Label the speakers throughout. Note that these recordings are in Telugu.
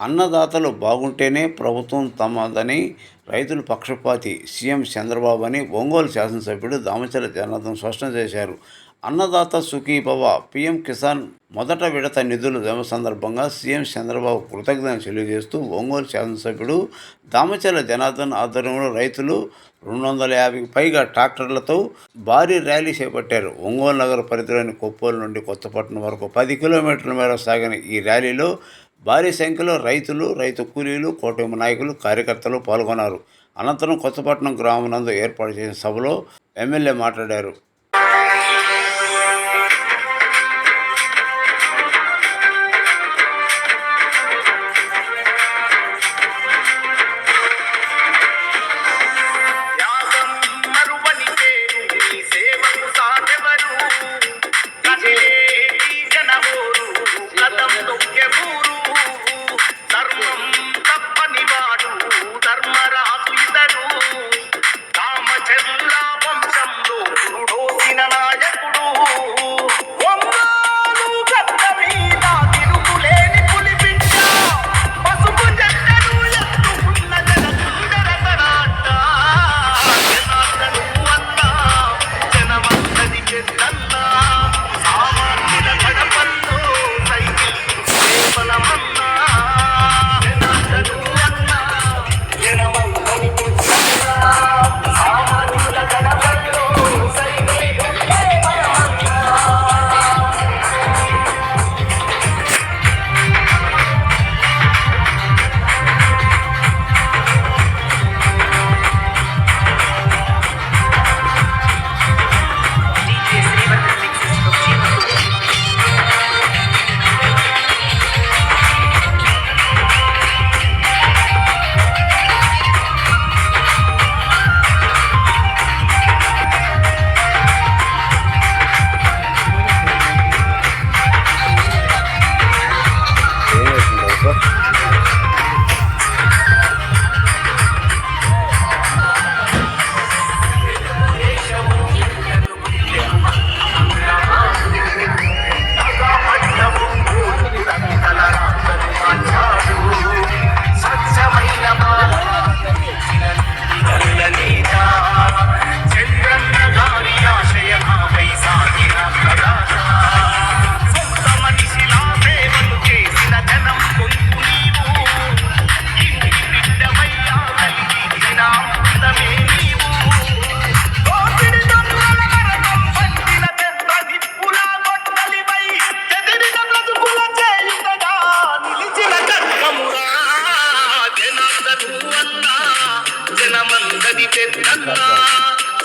Speaker 1: అన్నదాతలు బాగుంటేనే ప్రభుత్వం తమదని రైతులు పక్షపాతి సీఎం చంద్రబాబు అని ఒంగోలు శాసనసభ్యుడు దామచర్ల జనార్దన్ స్పష్టం చేశారు. అన్నదాత సుఖీభవ పీఎం కిసాన్ మొదట విడత నిధులు జమ సందర్భంగా సీఎం చంద్రబాబు కృతజ్ఞతలు తెలియజేస్తూ ఒంగోలు శాసనసభ్యుడు దామచర్ల జనార్దన్ ఆధ్వర్యంలో రైతులు 250కి పైగా ట్రాక్టర్లతో భారీ ర్యాలీ చేపట్టారు. ఒంగోలు నగర పరిధిలోని కొప్పోలు నుండి కొత్తపట్నం వరకు 10 కిలోమీటర్ల మేర సాగిన ఈ ర్యాలీలో భారీ సంఖ్యలో రైతులు, రైతు కూలీలు, కూటమి నాయకులు, కార్యకర్తలు పాల్గొన్నారు. అనంతరం కొత్తపట్నం గ్రామం నందు ఏర్పాటు చేసిన సభలో ఎమ్మెల్యే మాట్లాడారు.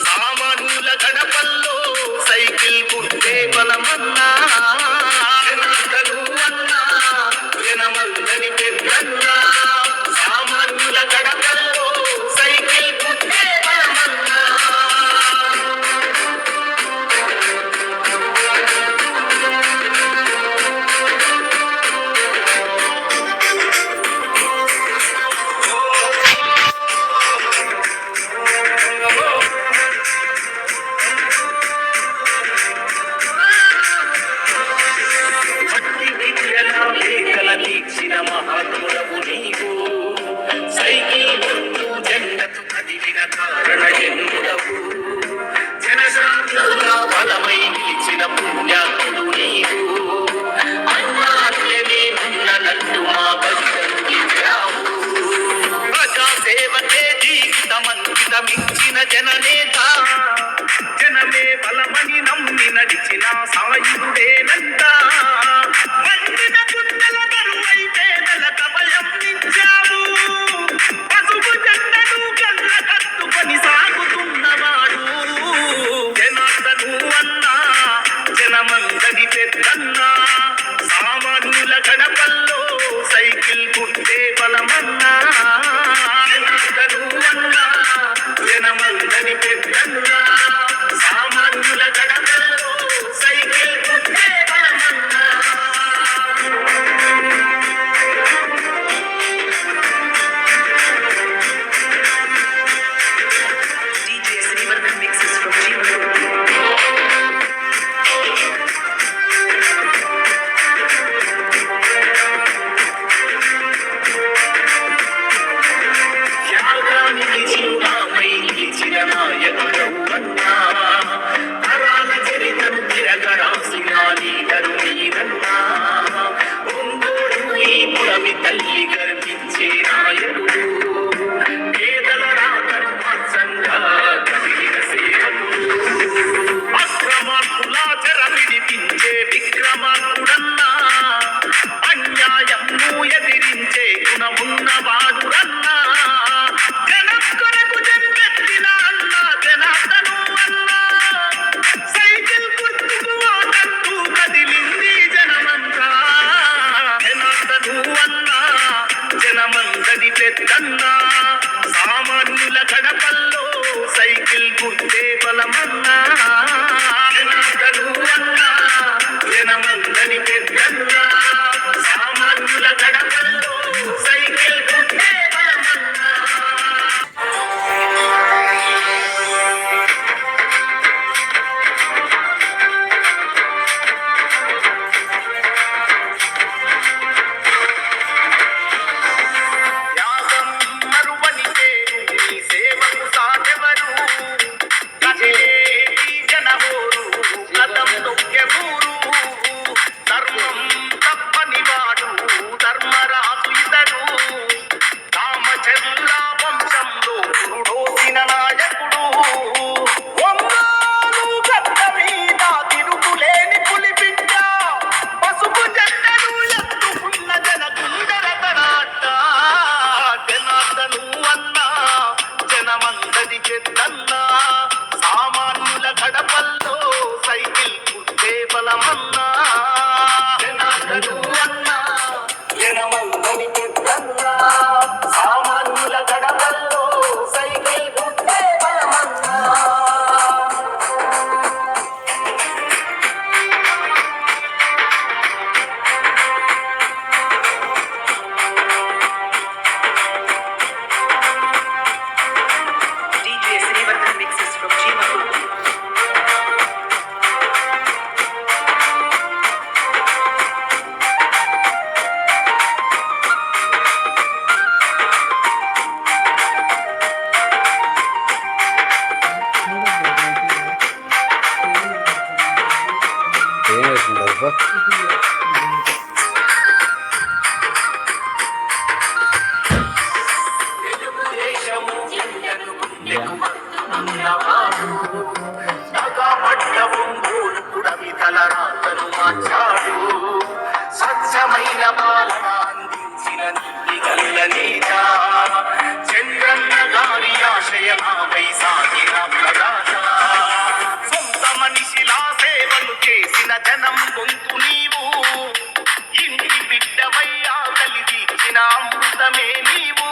Speaker 2: సామాన్యుల గడపల్లో సైకిల్ గుర్తే బలమన్నా జనమందని పెద్దన్నా సామాన్యుల గడపల్లో సైకిల్ గుర్తే బలమన్నా మహాత్ముడవు నీవు సైకిల్ గుర్తు జెండకు కదిలిన కారణ జన్ముడవు జనశాంతుగా బలమై నిలిచిన పుణ్యాత్ముడు నీవు అన్నాట్లనే ఉన్నట్టు మా బతుకను దివ్యావు ప్రజాసేవకే జీవితమంకితమిచ్చిన జననేత జనమే బలమని నమ్మి నడిచిన సాయుడేనంట మందిన గుండెల కరువై పేదల కవయం నించావు పసుపు జెండను కళ్ళ కట్టుకొని సాగుతున్నవాడు జనార్దను అన్నా జనమందరి పెద్దన్నా సామాన్యుల గడపల్లో సైకిల్ గుర్తే బలమన్నా జనార్దను అన్నా జనమందరి పెద్ద పల్లెకు మత్తుకున్నవాడు పడ్డ ఒంగోలు పుడమి తలరాతను మార్చాడు స్వచ్ఛమైన పాలన అందించిన నీతి గల్ల నేత చంద్రన్న గారి ఆశయమాపై సాగిన ప్రదాత సొంత మనిషిలా సేవలు చేసిన జనం గొంతు నీవు ఇంటి బిడ్డవయ్యా కలిగిచ్చిన అమృతమే నీవు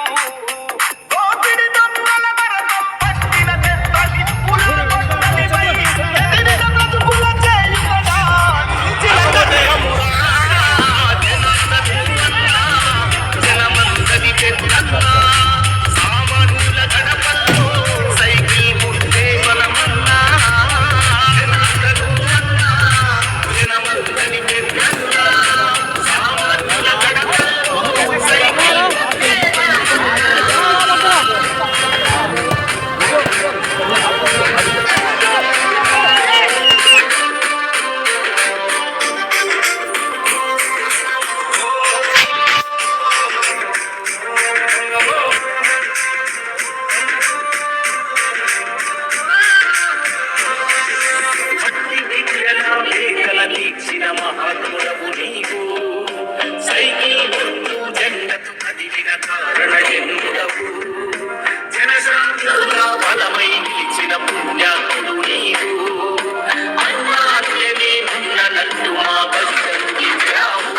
Speaker 2: దోపిడి దొంగల మరణం పట్టిన తెత్తలి పులగొట్టనిపై ఎదిరిన బ్రతుకుల చేయుగడా నిలిచిన జనమురా. జనమందరి పెద్దన్నా సామాన్యుల గడపల్లో సైకిల్ ముట్టే బలమన్నా జనమందరి పెద్దన్నా సామాన్యుల గడపల్లో సైకిల్ ముట్టే భక్తి విద్యల లేఖల దీక్షిన మహాత్ముడవు నీవు సైకిల్ గుర్తు జగత్తు కదిలిన కారణ జన్ముడవు జనశాంతుల బలమై నిలిచిన పుణ్యాత్ముడు నీవు అన్నార్యమే ఉన్నట్టు మా బలిదంగిరావు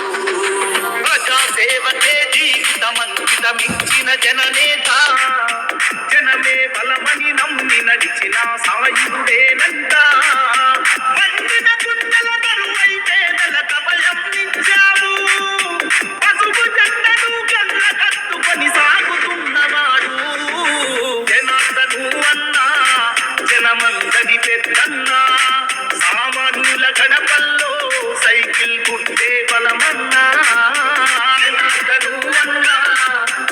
Speaker 2: ప్రజా సేవకే జీవితమంకితమిచ్చిన జననేత జనమే బలమని నమ్మి నడిచిన సాయుడేనంట మండిన గుండెల బరువై పేదల కవయం నించావు పసుపు జెండను కళ్ళ కట్టుకొని సాగుతున్నవాడు జనార్దను అన్నా జనమందరి పెద్దన్నా సామాన్యుల గడపల్లో సైకిల్ గుట్టే బలమన్నా జనార్దను అన్నా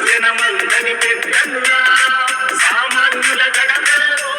Speaker 2: జనమందరి పెద్దన్నా సామాన్యుల గడపల్లో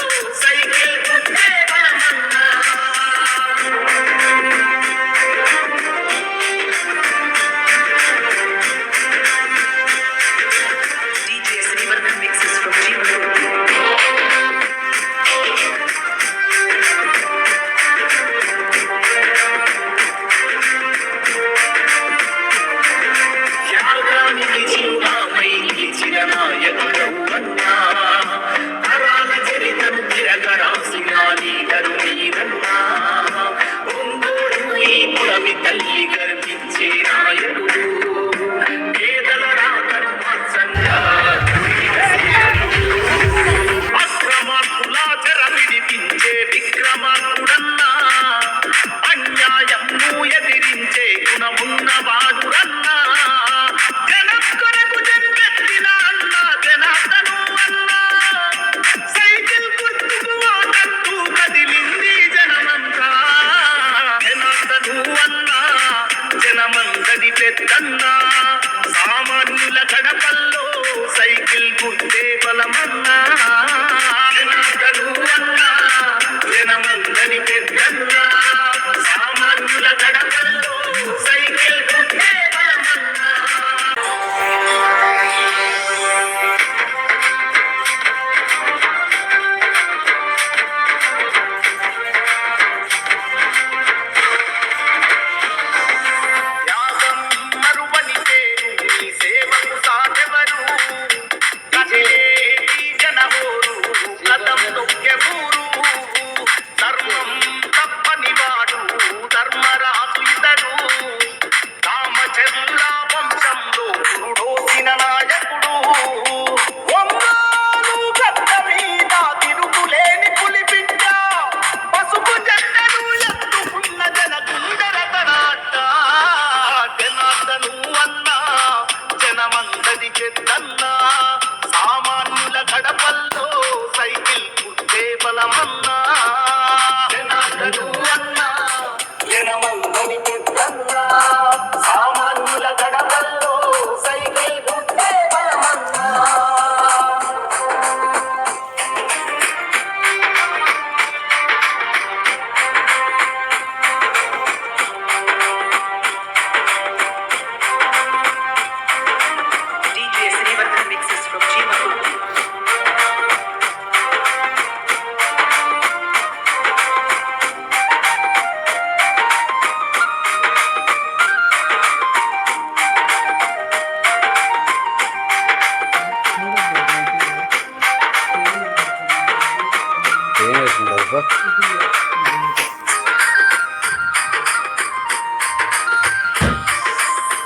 Speaker 1: ఏం వేసుకుంటారు సార్?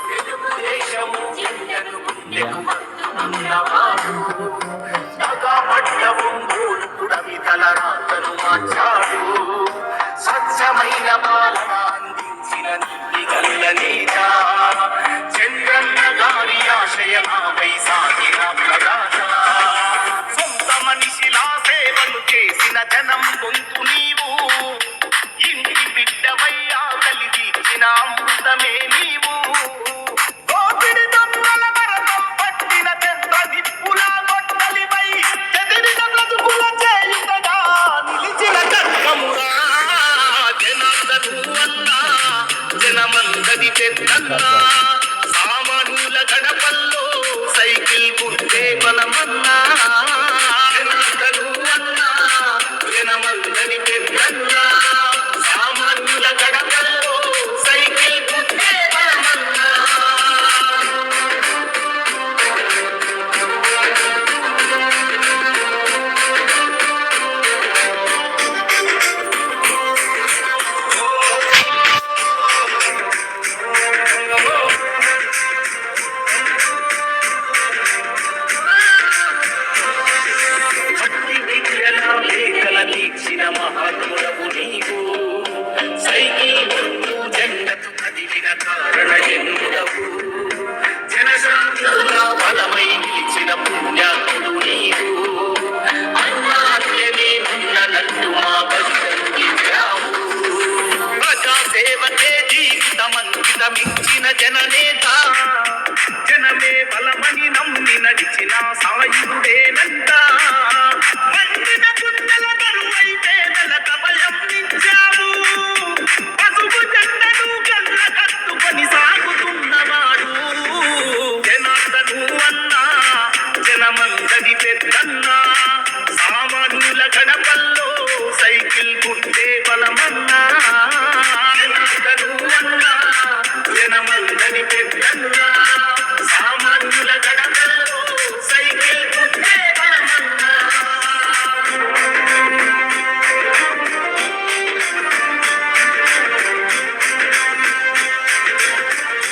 Speaker 2: తెలుగుదేశము జెండను గుండెకు హత్తుకున్నవాడు. నగపడ్డవు మూర్ఖుడవి తలరాతను మార్చాడు. స్వచ్ఛమైన పాలన అందించిన నీతిగల్ల నేత చంద్రన్న గారి ఆశయమాపై సాగిన ప్రదాత. సొంత మనిషిలా సేవలు చేసిన జనం గొంతు నీవు. ఇంటి బిడ్డవై ఆకలి తీర్చిన అమృతమే నీవు. దోపిడి దొంగల భరతం పట్టిన పెద్ద నిప్పుల గొడ్డలివై చెదిరిన బ్రతుకుల చేయుతగా నిలిచిన కర్మమురా. జనార్దను అన్నా జనమందది పెద్దన్నా. సామాన్యుల గడపల్లో సైకిల్ గుర్తే బలమన్నా. జనార్దను అన్నా జనమందది పెద్దన్నా. సామాన్యుల గడపల్లో సైకిల్ గుర్తే బలమన్నా. భక్తి విద్యల లేఖల తీర్చిన మహాత్ముడవు నీవు. సైకిల్ గుర్తు జెండకు కదిలిన కారణ జన్ముడవు. జనశాంతుల బలమై నిలిచిన పుణ్యాత్ముడు నీవు. అన్నార్యమే ఉన్నట్టు మా బలిదంగిరావు. ప్రజాసేవకే జీవితమంకితమిచ్చిన జననేత. జనమే బలమని నమ్మి నడిచిన సాయుడేనంట. మండిన గుండెల బరువై పేదలకు అభయం నిచ్చావు. పసుపు జెండను గల్ల కట్టుకొని సాగుతున్నవాడు. జనార్దను అన్నా జనమందది పెద్దన్నా. సామాన్యుల గడపల్లో సైకిల్ గుర్తే బలమన్నా. జనార్దను అన్నా జనమందది పెద్దన్నా. సామాన్యుల గడపల్లో సైకిల్ గుర్తే బలమన్నా.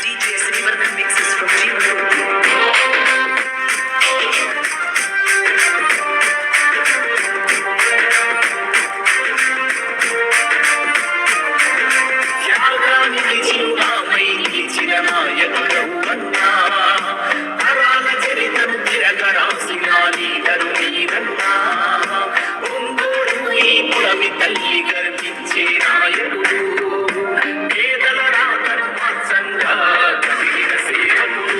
Speaker 2: DJ Srivarman mixes from Jeevan. త్యాగానికి చిరునామై నిలిచిన నాయకుడవు అన్నా. తరాల చరిత్రను తిరగరాసిన లీడరు నీరన్నా. ఒంగోడు ఈ పుడమి తల్లి గర్వించే నాయకుడు. పేదల రాతను మాత్సంగా కదిలిన సేవకుడు.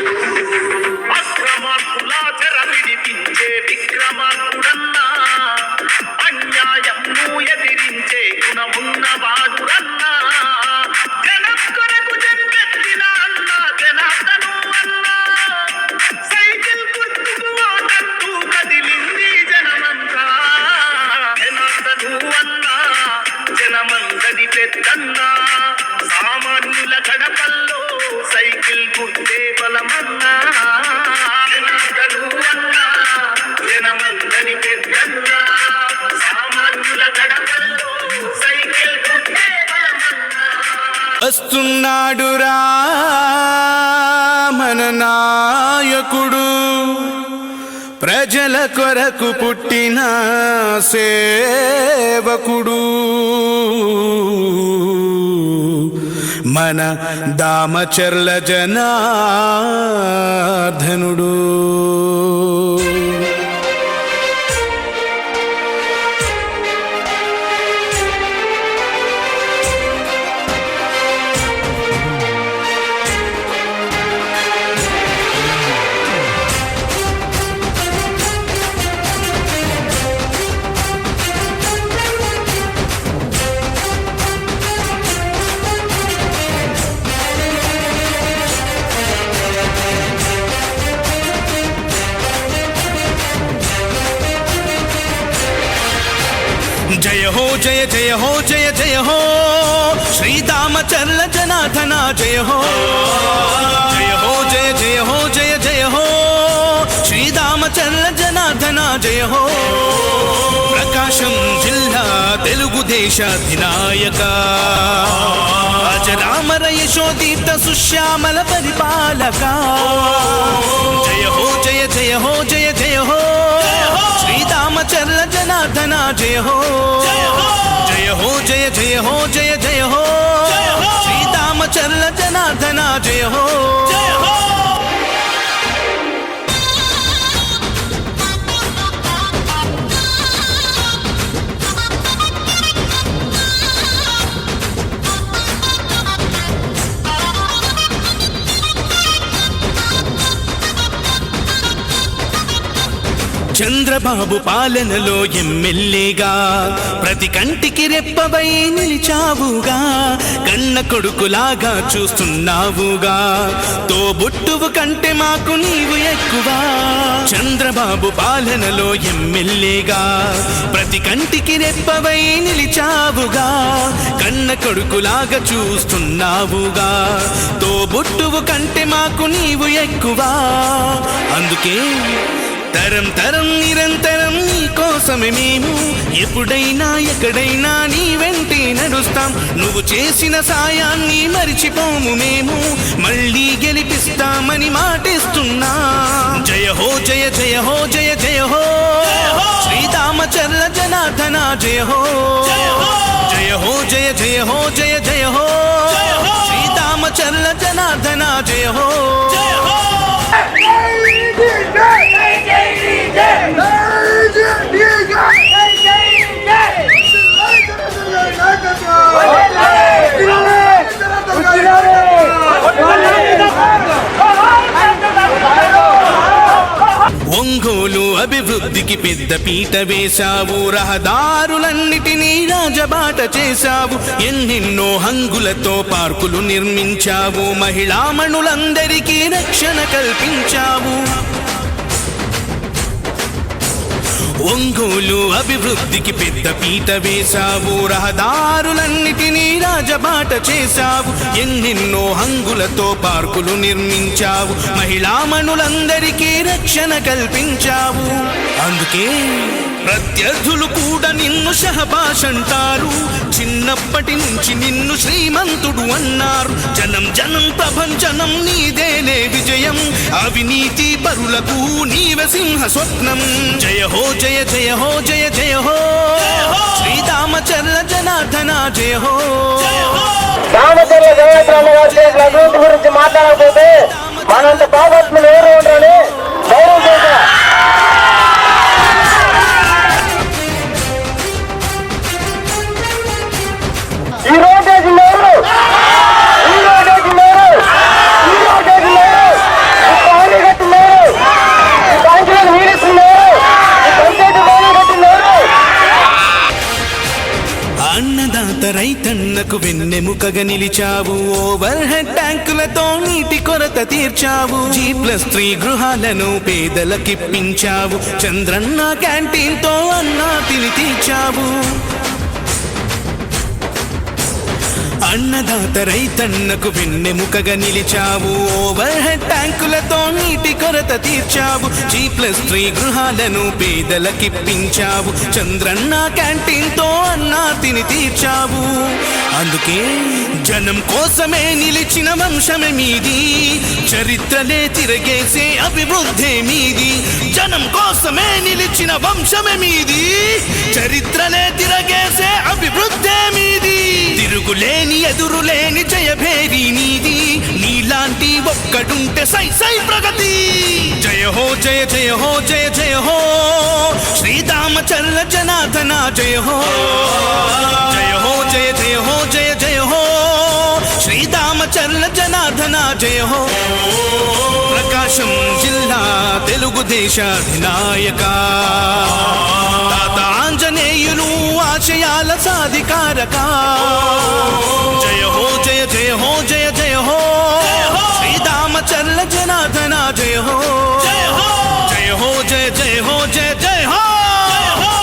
Speaker 2: అక్రమార్కుల చెర విడిపించే విక్రమార్కుడన్నా. అన్యాయంను ఎదిరించే గుణమున్నవాడురన్నా. జనం కొరకు జన్మెత్తిన అన్నా జనార్దను అన్నా. సైకిల్ గుర్తుకు ఓటంటూ కదిలింది జనమంతా. జనార్దను అన్నా జనమందది పెద్దన్నా. సామాన్యుల గడపల్లో సైకిల్ గుర్తే బలమన్నా. జనార్దను అన్నా జనమందది పెద్దన్నా. సామాన్యుల గడపల్లో సైకిల్ గుర్తే బలమన్నా.
Speaker 3: వస్తున్నాడురా మన నాయకుడు. ప్రజల కొరకు పుట్టిన సేవకుడు. మన దామచర్ల జనార్దనుడు. जय हो जय जय हो जय जय हो श्री दामचर्ल जनार्दन जय हो जय हो जय जय हो जय जय हो श्री दामचर्ल जनार्दन जय हो प्रकाशम जिल्ला దేశాధినాయక అజరామర యశోదీప్త సుశ్యామల పరిపాలక జయ హో జయ జయ హో జయ జయ హో శ్రీరామచంద్ర జనార్దన జయ హో జయ హో జయ జయ హో జయ జయ హో శ్రీరామచంద్ర జనార్దన జయ హో చంద్రబాబు పాలనలో ఎమ్మెల్యేగా ప్రతి కంటికి రెప్పవై నిలిచావుగా కన్న కొడుకులాగా చూస్తున్నావుగా తోబుట్టువు కంటే మాకు నీవు ఎక్కువ చంద్రబాబు పాలనలో ఎమ్మెల్యేగా ప్రతి కంటికి రెప్పవై నిలిచావుగా కన్న కొడుకులాగా చూస్తున్నావుగా తోబుట్టువు కంటే మాకు నీవు ఎక్కువ అందుకే తరం తరం నిరంతరం నీ కోసమే మేము ఎప్పుడైనా ఎక్కడైనా నీ వెంటే నడుస్తాం నువ్వు చేసిన సాయాన్ని మరిచిపోము మేము మళ్ళీ గెలిపిస్తామని మాటిస్తున్నా జయ హో జయ జయ హో జయ జయ హో శ్రీరామచంద్ర జనార్దన జయ హో జయ హో జయ జయ హో జయ జయ హో శ్రీరామచంద్ర జనార్దన జయ హో ఒంగోలు అభివృద్ధికి పెద్ద పీట వేశావు రహదారులన్నిటినీ రాజబాట చేశావు ఎన్నెన్నో హంగులతో పార్కులు నిర్మించావు మహిళామణులందరికీ రక్షణ కల్పించావు ఒంగోలు అభివృద్ధికి పెద్ద పీట వేశావు రహదారులన్నిటినీ రాజబాట చేశావు ఎన్నెన్నో హంగులతో పార్కులు నిర్మించావు మహిళామణులందరికీ రక్షణ కల్పించావు అందుకే ప్రత్యర్థులు కూడా నిన్ను షహబాష్ అంటారు చిన్నప్పటి నుంచి నిన్ను శ్రీమంతుడు అన్నారు జనం జనం ప్రభంజనం నీదేలే విజయం అవినీతి పరులకు నీవే సింహ స్వప్నం జయ హో జయ జయ హో జయ జయ హో శ్రీరామచంద్ర జనార్దన జయ హో
Speaker 4: రామచంద్ర జనార్దన గారి అభివృద్ధి గురించి మాట్లాడకపోతే మనంత పాపాత్ములు ఎవరు ఉంటారని గౌరవం చేశారు. ఈ రోడ్ వేసినారు ఈ రోడ్ వేసినారు ఈ రోడ్ వేసినారు పానీ కట్టినారు బ్యాంకులకు నీడిస్తున్నారు పంచాయతీ భవనం కట్టినారు.
Speaker 3: అన్నదాత రైతన్నకు వెన్నెముకగా నిలిచావు ఓవర్ హెడ్ ట్యాంకులతో నీటి కొరత తీర్చావు G+3 గృహాలను పేదలకిప్పించావు చంద్రన్న క్యాంటీన్ తో అన్నా తిని తీర్చావు అన్నదాత రైతన్నకు వెన్నెముకగా నిలిచావు ఓవర్ హెడ్ ట్యాంకులతో నీటి కొరత తీర్చావు G+3 గృహాలను పేదలకిప్పించావు చంద్రన్న క్యాంటీన్ తో అన్నా తిని తీర్చావు అందుకే జనం కోసమే నిలిచిన వంశమే మీది చరిత్రలే తిరగేసే అభివృద్ధే మీది జనం కోసమే నిలిచిన వంశమే మీది చరిత్రలే తిరగేసే అభివృద్ధే మీది తిరుగులేని ఎదురులేని జయభేరి నీది నీలాంటి ఒక్కడుంటే సై సై ప్రగతి జయ హో జయ జయ హో జయ జయ హో శ్రీరామచంద్ర జనార్దన జయ హో జయ హో జయ జయ హో జయ జయ హో శ్రీరామచంద్ర జనార్దన జయ హో ప్రకాశం జిల్లా తెలుగుదేశాధినాయక తాత ఆంజనేయులు ఆశయాల సాధికారక జయ హో జయ జయ హో జయ జయ హో శ్రీరామచంద్ర జనార్దన జయ హో జయ హో జయ జయ హో జయ జయ హో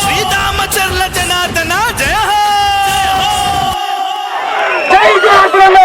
Speaker 3: శ్రీరామచంద్ర జనార్దన జయ హో
Speaker 4: జై జనార్దన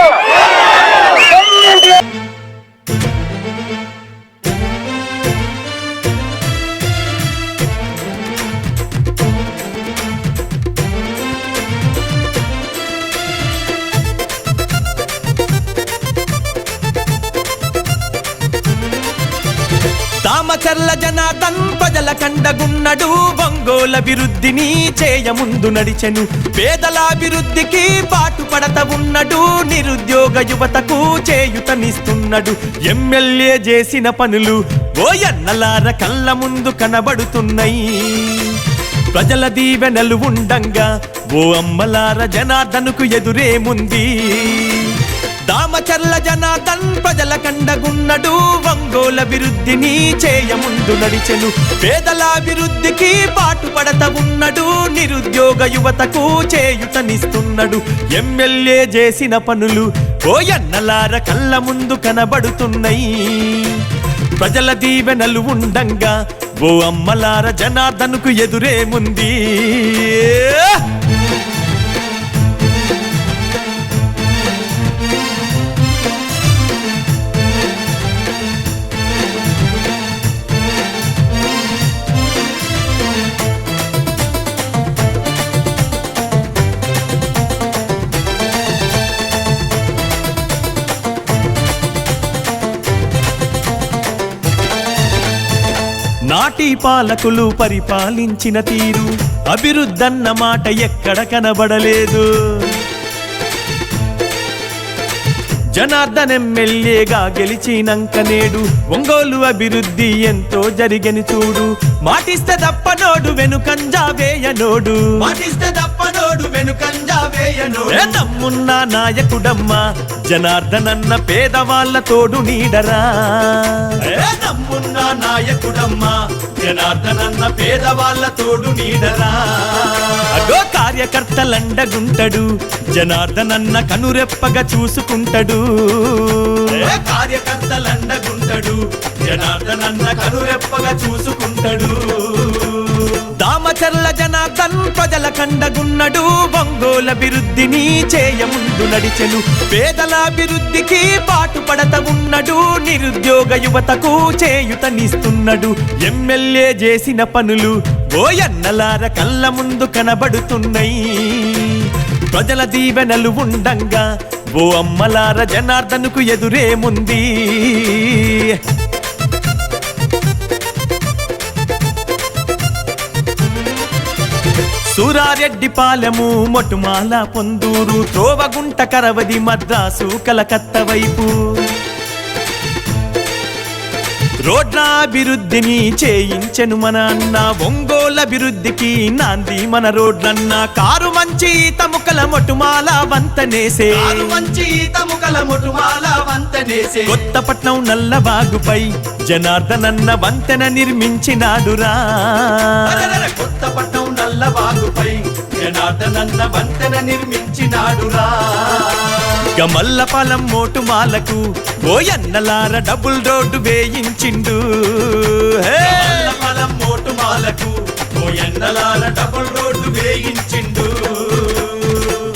Speaker 3: దామచర్ల జనార్దన్ ప్రజల కండగున్నడు ఒంగోలు అభివృద్ధిని చేయముందు నడిచెను పేదల అభివృద్ధికి పాటుపడత ఉన్నడు నిరుద్యోగ యువతకు చేయుతనిస్తున్నాడు ఎమ్మెల్యే చేసిన పనులు ఓయన్నలార కళ్ళ ముందు కనబడుతున్నాయి ప్రజల దీవెనలు ఉండంగా ఓ అమ్మలార జనార్దనుకు ఎదురేముంది దామచర్ల జనార్దన్ ప్రజల కండగున్నడు ఒంగోలు అభివృద్ధిని చేయముందు నడిచెను పేదల అభివృద్ధికి పాటుపడత ఉన్నడు నిరుద్యోగ యువతకు చేయుతనిస్తున్నాడు ఎమ్మెల్యే చేసిన పనులు ఓయన్నలార కళ్ళ ముందు కనబడుతున్నాయి ప్రజల దీవెనలు ఉండంగా ఓ అమ్మలార జనార్దనుకు ఎదురేముంది నాటి పాలకులు పరిపాలించిన తీరు అభివృద్ధన్న మాట ఎక్కడ కనబడలేదు జనార్దన్ ఎమ్మెల్యేగా గెలిచినంక నేడు ఒంగోలు అభివృద్ధి ఎంతో జరిగని చూడు మాటిస్తే తప్పనోడు వెనుకంజా వేయనోడు దమ్మున్న నాయకుడమ్మా జనార్దన్ అన్న పేదవాళ్ళ తోడు నీడరా దమ్మున్న నాయకుడమ్మా జనార్దన్ అన్న పేదవాళ్ళ తోడు నీడరా అగో కార్యకర్తలండగుంటడు జనార్దన్ అన్న కనురెప్పగా చూసుకుంటాడు కార్యకర్తలండగుంటడు జనార్దన్ అన్న కనురెప్పగా చూసుకుంటాడు దామచర్ల జనార్దన్ ప్రజల కండగున్నడు ఒంగోలు అభివృద్ధిని చేయముందు నడిచెను పేదల అభివృద్ధికి పాటుపడత ఉన్నడు నిరుద్యోగ యువతకు చేయుతనిస్తున్నాడు ఎమ్మెల్యే చేసిన పనులు ఓయన్నలార కళ్ళ ముందు కనబడుతున్నాయి ప్రజల దీవెనలు ఉండంగా ఓ అమ్మలార జనార్దనుకు ఎదురేముంది సూరారెడ్డిపాలెము మొటుమాల పొందూరు త్రోవగుంట కరవది మద్రాసు కలకత్త వైపు రోడ్ల అభివృద్ధిని చేయించెను మన అన్న ఒంగోలు అభివృద్ధికి నాంది మన రోడ్లన్న కారు మంచి తముకల మొటుమాల వంతనేసే కొత్తపట్నం నల్లబాగుపై జనార్దన్ అన్న వంతెన నిర్మించినాడురా కొత్తపట్నం నల్లబాగుపై జనార్దన్ అన్న వంతెన నిర్మించినాడురా గమల్లపాలెం మోటుమాలకు ఓయన్నలార డబుల్ రోడ్డు వేయించిండు గమల్లపాలెం మోటుమాలకు ఓయన్నలార డబుల్ రోడ్డు వేయించిండు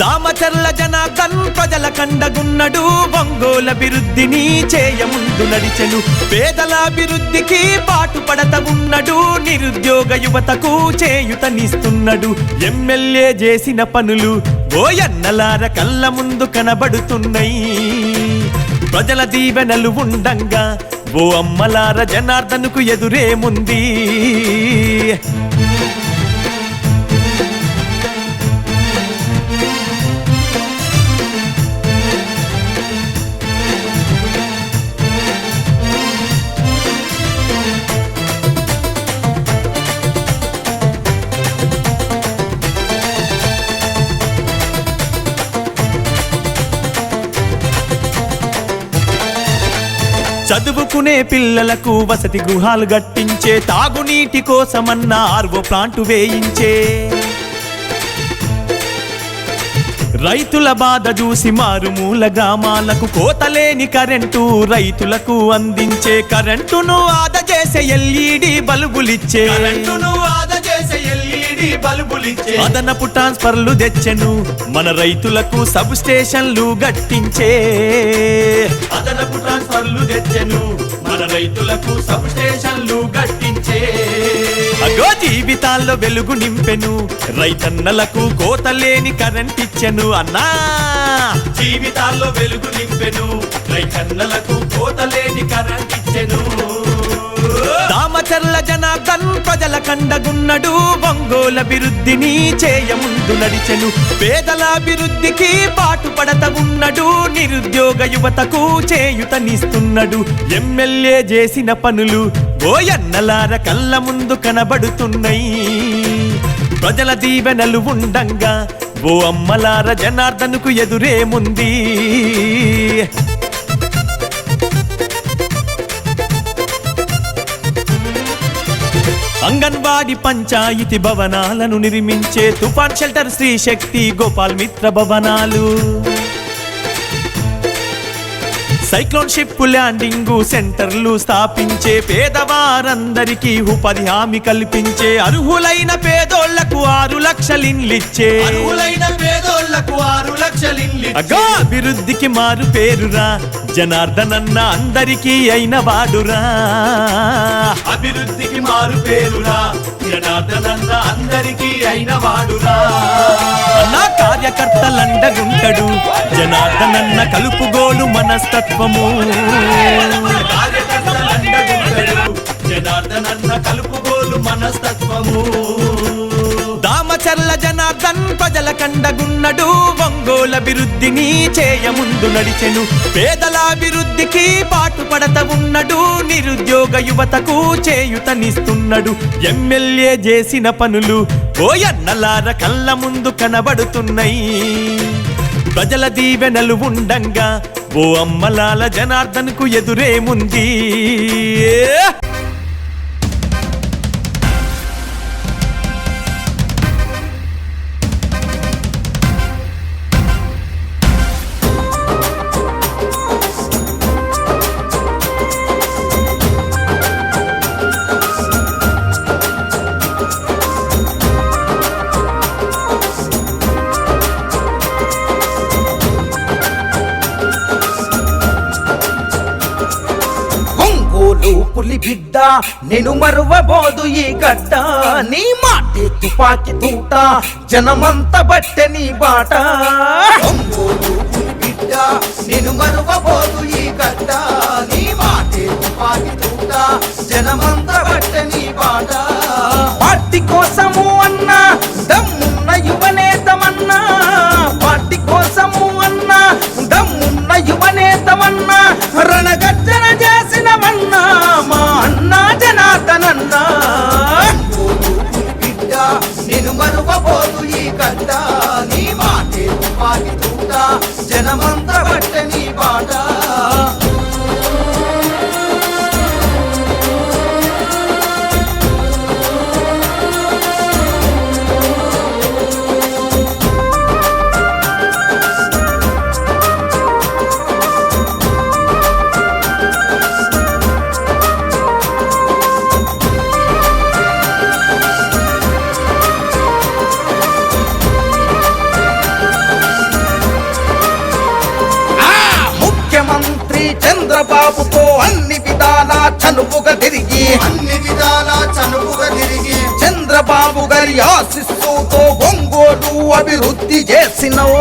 Speaker 3: దామచర్ల జనార్దన్ ప్రజల కండగున్నడు ఒంగోలు అభివృద్ధిని చేయముందు నడిచెను పేదల అభివృద్ధికి పాటుపడత ఉన్నడు నిరుద్యోగ యువతకు చేయుతనిస్తున్నాడు ఎమ్మెల్యే చేసిన పనులు ఓయన్నలార కళ్ళ ముందు కనబడుతున్నాయి ప్రజల దీవెనలు ఉండంగా ఓ అమ్మలార జనార్దనుకు ఎదురేముంది చదువుకునే పిల్లలకు వసతి గృహాలు కట్టించే తాగునీటి కోసమన్న ఆర్వో ప్లాంటు వేయించే రైతుల బాధ చూసి మారుమూల గ్రామాలకు కోతలేని కరెంటు రైతులకు అందించే కరెంటును ఆదా చేసే ఎల్ఈడి బల్బులిచ్చే అదనపు ట్రాన్స్ఫర్లు తెచ్చెను మన రైతులకు సబ్ స్టేషన్లు గట్టించే అదనపు ట్రాన్స్ఫర్లు తెచ్చెను మన రైతులకు సబ్ స్టేషన్లు గట్టించే అగో జీవితాల్లో వెలుగు నింపెను రైతన్నలకు కోతలేని కరెంట్ ఇచ్చెను అన్నా జీవితాల్లో వెలుగు నింపెను రైతన్నలకు కోతలేని కరెంట్ ఇచ్చెను దామచర్ల జనార్దన్ ప్రజల కండగున్నడు ఒంగోలు అభివృద్ధిని చేయముందు నడిచెను పేదల అభివృద్ధికి పాటుపడత ఉన్నడు నిరుద్యోగ యువతకు చేయుతనిస్తున్నాడు ఎమ్మెల్యే చేసిన పనులు ఓయన్నలార కళ్ళ ముందు కనబడుతున్నాయి ప్రజల దీవెనలు ఉండంగా ఓ అమ్మలార జనార్దన్కు ఎదురేముంది అంగన్వాడి పంచాయతీ భవనాలను నిర్మించే తుఫాన్ షెల్టర్ శ్రీ శక్తి గోపాల్ మిత్ర భవనాలు సైక్లోన్ షిప్ ల్యాండింగ్ సెంటర్లు స్థాపించే పేదవారందరికీ ఉపాధి హామీ కల్పించే అర్హులైన పేదోళ్లకు 6 లక్షలు ఇన్లిచ్చే అభివృద్ధికి మారు పేరురా జనార్దనన్న అందరికీ అయిన వాడురా అభివృద్ధికి మారు పేరురా జనార్దనన్న అందరికీ అయిన వాడురా నా కార్యకర్తలండగుంటడు జనార్దనన్న కలుపుగోలు మనస్తత్వము కార్యకర్తలండగుంటడు జనార్దనన్న కలుపుగోలు మనస్తత్వము దామచర్ల జనార్దన్ ప్రజల కండగున్నడు ఒంగోలు అభివృద్ధిని చేయముందు నడిచెను పేదల అభివృద్ధికి పాటుపడత ఉన్నడు నిరుద్యోగ యువతకు చేయుతనిస్తున్నాడు ఎమ్మెల్యే చేసిన పనులు ఓయన్నలార కళ్ళ ముందు కనబడుతున్నాయి ప్రజల దీవెనలు ఉండంగా ఓ అమ్మలాల జనార్దన్కు ఎదురేముంది
Speaker 5: పులి బిడ్డ నేను మరువబోదు ఈ గడ్డ నీ మాటే తుపాకి తూట జనమంత బట్టె నీ బాట బిడ్డ నేను మరువబోదు ఈ గడ్డ నీ మాటే తుపాకి తూట జనమంత బట్టె నీ బాట పార్టీ కోసము అన్నా దమ్మున్న యువనేతమన్నా పార్టీ కోసము అన్నా దమ్మున్న యువనేతమన్నా రణగర్జన చేసినవన్నా మా అన్నా జనార్దనన్నా బిడ్డ నేను మరువబోదు ఈ గడ్డ నీ మాటే తుపాకి తూట జనమంత బట్టె నీ బాట చంద్రబాబుతో అన్ని విధాలా చనువుగా తిరిగి చంద్రబాబు గారి ఆశీస్సుతో ఒంగోలు అభివృద్ధి చేసినవు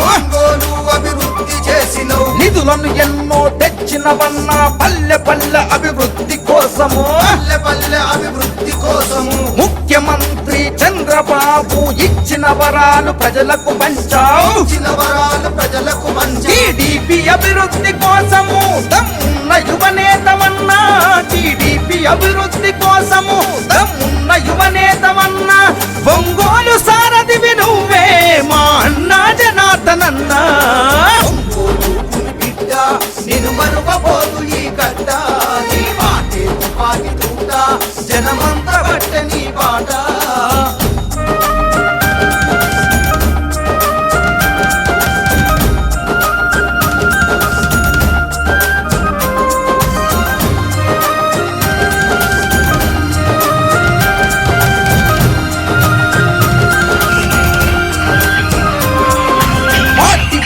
Speaker 5: నిధులను ఎన్నో తెచ్చినవన్నా పల్లె పల్లె అభివృద్ధి కోసము ముఖ్యమంత్రి చంద్రబాబు ఇచ్చిన వరాలు ప్రజలకు పంచావు టీడీపీ అభివృద్ధి కోసము దమ్మున్న యువనేతమన్నా టీడీపీ అభివృద్ధి కోసము దమ్మున్న యువనేతమన్నా ఒంగోలు సారథివి నువ్వే మా అన్నా జనార్దనన్నా బిడ్డ నేను మరువబోదు ఈ గడ్డ నీ మాటే తుపాకి తూట జనమంత బట్టె నీ బాట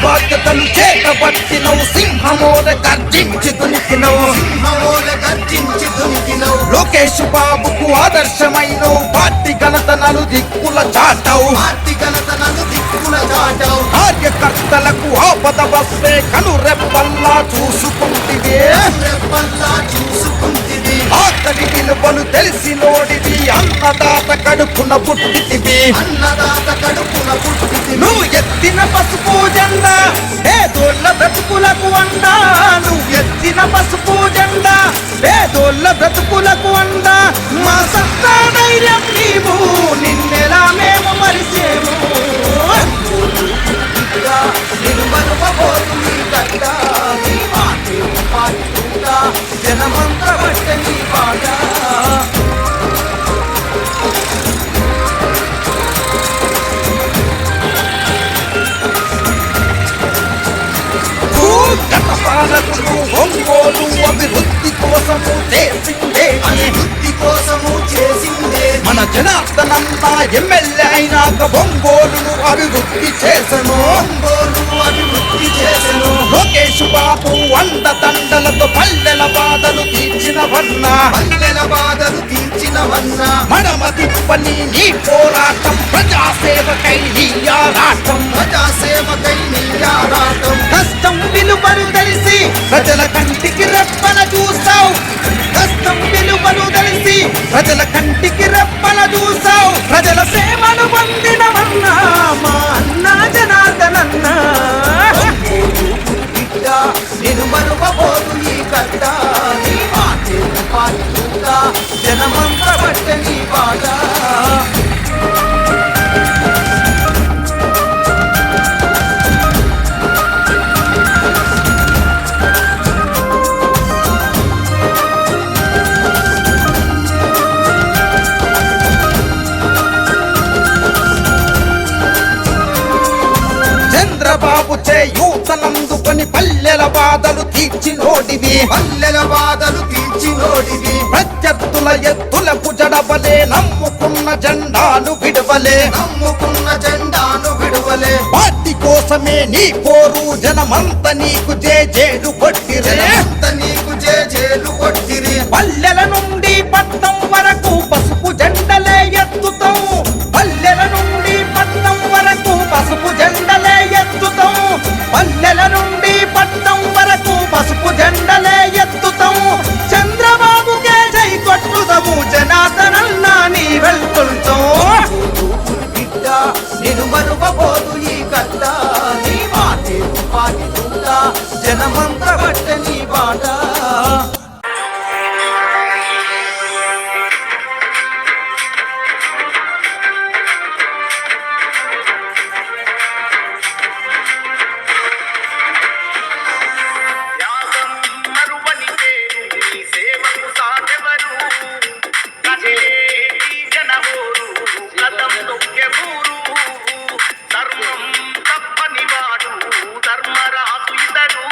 Speaker 5: బాధ్యతలు చేతబట్టినవు సింహమోల గర్జించి దునికినవు లోకేష్ బాబుకు ఆదర్శమైనవు పార్టీ ఘనతనలు దిక్కుల చాటవు కార్యకర్తలకు ఆపద వస్తే కను రెప్పల్లా చూసుకుంటివే ఆకలి విలువలు తెలిసినోడివి అన్నదాత కడుపున పుట్టితివి నువ్వు ఎత్తిన పసుపు జెండా పేదోళ్ళ బ్రతుకులకు అండా నువ్వు ఎత్తిన పసుపు జెండా పేదోళ్ళ బ్రతుకులకు అండా మా సత్తా ధైర్యం నీవు నిన్నెలా మేము మరిసేము జనమంతా బట్ట నీ పాట పాలకులు ఒంగోలు అభివృద్ధి కోసము చేసిందే మన జనార్దనన్న ఎమ్మెల్యే అయినాక ఒంగోలును అభివృద్ధి చేసను లోకేష్ బాబు అండదండలతో పల్లెల బాధలు తీర్చినవన్నా మడమ తిప్పని నీ పోరాటం ప్రజాసేవకై నీ ఆరాటం కష్టం విలువలు తెలిసి ప్రజల కంటికి రెప్పన చూస్తావు కష్టం విలువలు తెలిసి ప్రజల కంటికి రెప్పన చూస్తావు ప్రజల సేవను పొందినవన్నా మా అన్న జనార్దనన్న నేను మరువబోదు ఈ కట్ట నీ మాటే పాటుగా జనమంతా బట్ట నీ పాట చంద్రబాబు చేయూతనందుకొని పల్లెల బాధలు తీర్చినోడివి ప్రత్యర్థుల ఎత్తులకు జడవలే నమ్ముకున్న జెండాను విడవలే పార్టీ కోసమే నీ పోరు జనమంత నీకు జేజేలు కొట్టిరి పల్లెల నుండి పట్నం వరకు పసుపు జెండలే ఎత్తుతాం పల్లెల నుండి పట్నం వరకు పసుపు జెండలే ఎత్తుతాం పల్లెల నుండి పట్నం వరకు పసుపు జెండలే ఎత్తుతాం చంద్రబాబుకే జై కొట్టుదము జనార్దనన్న నీ వెళ్తుంటాం నేను మరువబోదు ఈ కట్ట నీ మాటే పాటితుంటా జనమంతా బట్ట నీ బాట
Speaker 2: యాగం మరువని పేరు నీ సేవకు సాగెవరు కదిలేటి జనమోరు కదం నొక్కెవూరు ధర్మం తప్పని వాడు ధర్మరాజు ఇతడు